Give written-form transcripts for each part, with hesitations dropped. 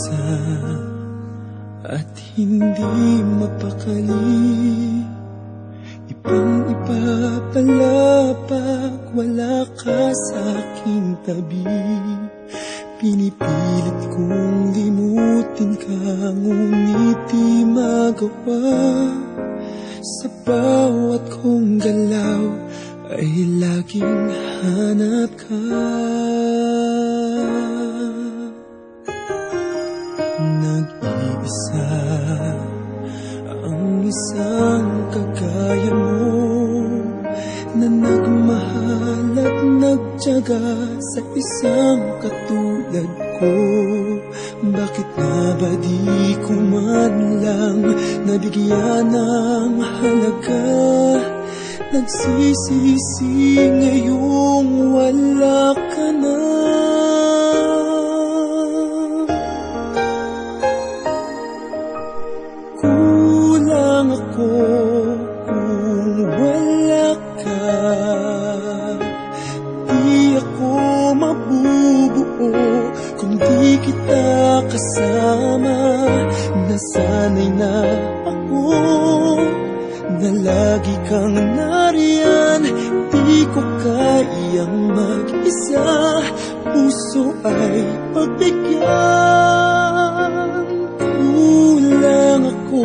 mag-isa at hindi mapakali. Ibang-iba pala pag wala ka sa aking tabi. Pinipilit kong limutin ka, ngunit di magawa. Sa bawat kong galaw ay laging hanap ka. Nag-iisa ang isang kagaya mo, na nagmahal at nagtiyaga sa isang katulad ko. Bakit nga ba di ko man lang nabigyan ng halaga? Nagsisisi ngayong wala ka na. Kulang ako kung wala ka. Di ako mabubuo kung di kita kasama. Nasanay na ako na lagi kang nariyan. Di ko kayang mag-isa, puso ay pagbigyan. Kulang ako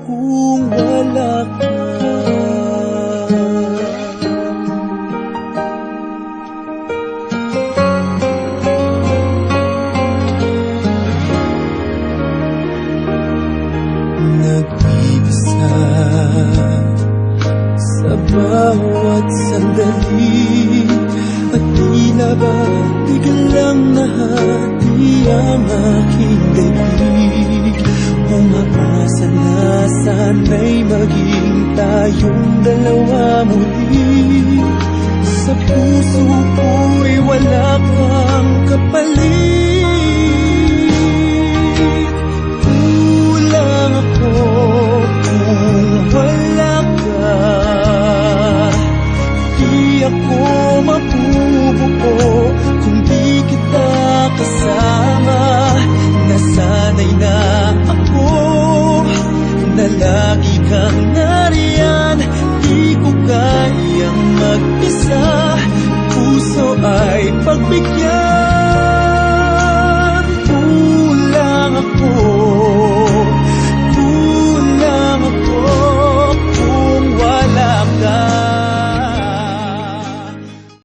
kung wala ka. Nag-iisa sa bawat sandali, at tila ba biglang nahati ang aking daigdig. Umaasa na sana'y maging tayong dalawa muli. Sa puso ko